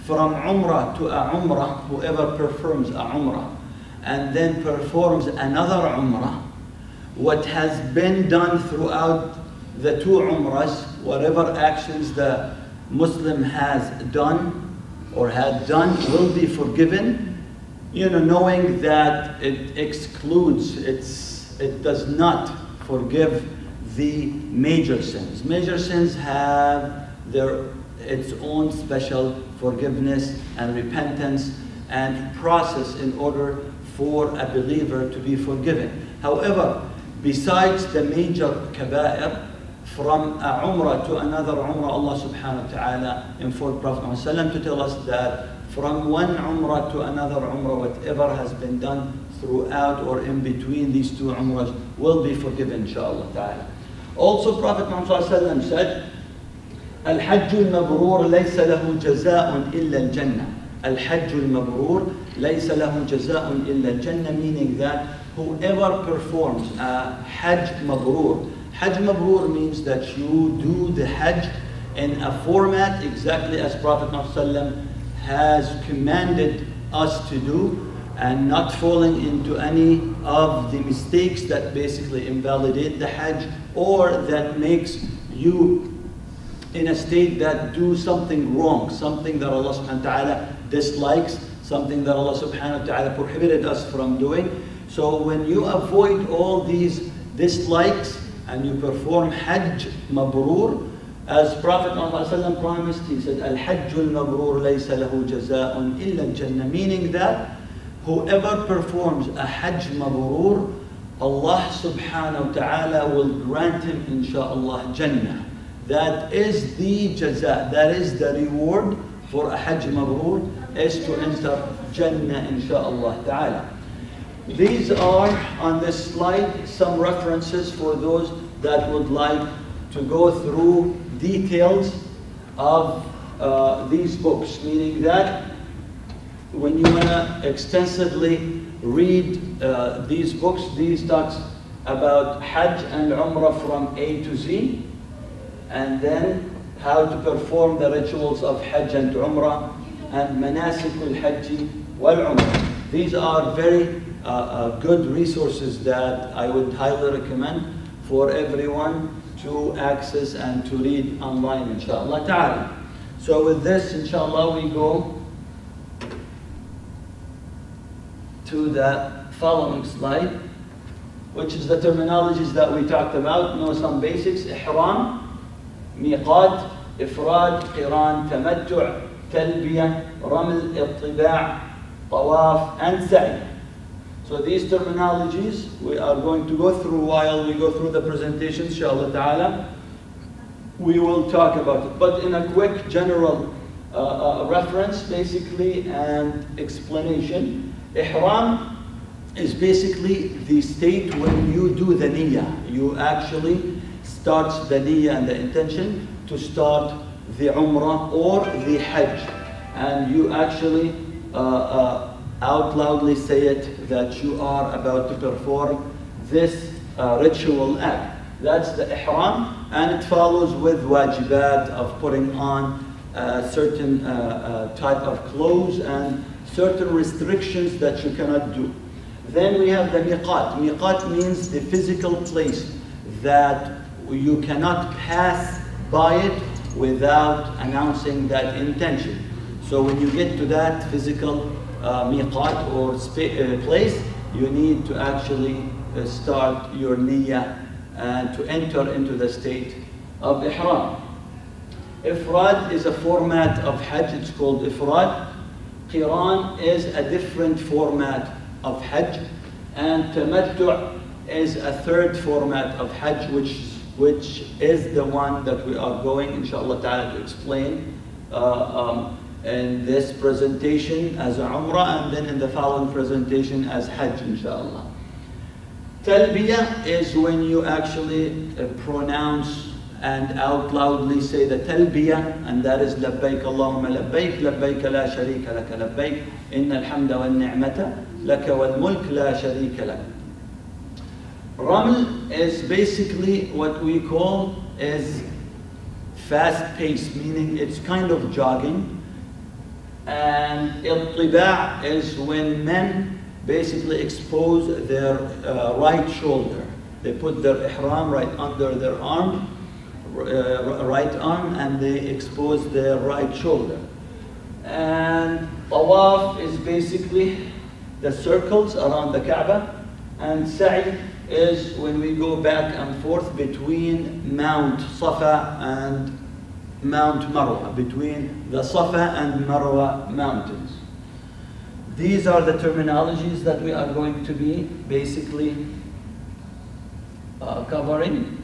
from Umrah to a Umrah, whoever performs a Umrah and then performs another Umrah, what has been done throughout the two Umrahs, whatever actions the Muslim has done or had done will be forgiven, knowing that it excludes, it does not forgive the major sins. Major sins have its own special forgiveness and repentance and process in order for a believer to be forgiven. However, besides the major kaba'ir, from a Umrah to another Umrah, Allah subhanahu wa ta'ala informed Prophet Muhammad to tell us that from one Umrah to another Umrah, whatever has been done throughout or in between these two Umrahs will be forgiven, inshaAllah ta'ala. Also, Prophet Muhammad said, الحج المبرور ليس له جزاء إلا الجنة. الحج المبرور ليس له جزاء إلا الجنة, meaning that whoever performs a Hajj Mabrur. Hajj Mabrur means that you do the Hajj in a format exactly as Prophet Muhammad has commanded us to do, and not falling into any of the mistakes that basically invalidate the Hajj or that makes you in a state that do something wrong, something that Allah subhanahu wa ta'ala dislikes, something that Allah subhanahu wa ta'ala prohibited us from doing. So when you avoid all these dislikes and you perform Hajj Mabrur, as Prophet ﷺ promised, he said, Al-Hajj al-Mabrur laysa lahu jaza'un illa al-Jannah, meaning that whoever performs a Hajj Mabrur, Allah subhanahu wa ta'ala will grant him, insha'Allah, Jannah. That is the jaza, that is the reward for a Hajj Mabrur, is to enter Jannah, insha'Allah ta'ala. These are on this slide some references for those that would like to go through details of these books, meaning that when you want to extensively read these books, these talks about Hajj and Umrah from A to Z, and then how to perform the rituals of Hajj and Umrah, and Manasik al-Hajj wal-Umrah. These are very good resources that I would highly recommend for everyone to access and to read online, inshallah ta'ala. So with this, inshallah, we go to the following slide, which is the terminologies that we talked about. Know some basics: Ihram, Miqat, Ifrad, Qiran, Tamattu', Talbiyah, Raml, Ittibaa', Tawaf, and Sa'i. So these terminologies we are going to go through while we go through the presentation, inshallah ta'ala. We will talk about it, but in a quick general reference, basically, and explanation. Ihram is basically the state when you do the niyyah. You actually start the niyyah and the intention to start the Umrah or the Hajj. And you actually out loudly say it that you are about to perform this ritual act. That's the Ihram, and it follows with wajibat of putting on a certain type of clothes and certain restrictions that you cannot do. Then we have the Miqat. Miqat means the physical place that you cannot pass by it without announcing that intention. So when you get to that physical miqat or place, you need to actually start your niyyah and to enter into the state of ihram. Ifrad is a format of Hajj, it's called Ifrad. Qiran is a different format of Hajj, and Tamattu' is a third format of Hajj, which is the one that we are going, inshallah ta'ala, to explain in this presentation as a Umrah, and then in the following presentation as Hajj, inshallah. Talbiyah is when you actually pronounce and out loudly say the Talbiyah, and that is Labbaik Allahumma Labbaik, Labbaik la sharika laka Labbaik, Inna alhamda wal ni'mata laka wal mulk la sharika laka. Raml is basically what we call is fast pace, meaning it's kind of jogging. And ittiba' is when men basically expose their right shoulder. They put their ihram right under their arm, right arm, and they expose their right shoulder. And tawaf is basically the circles around the Kaaba, and sa'i is when we go back and forth between Mount Safa and Mount Marwa, between the Safa and Marwa mountains. These are the terminologies that we are going to be basically covering.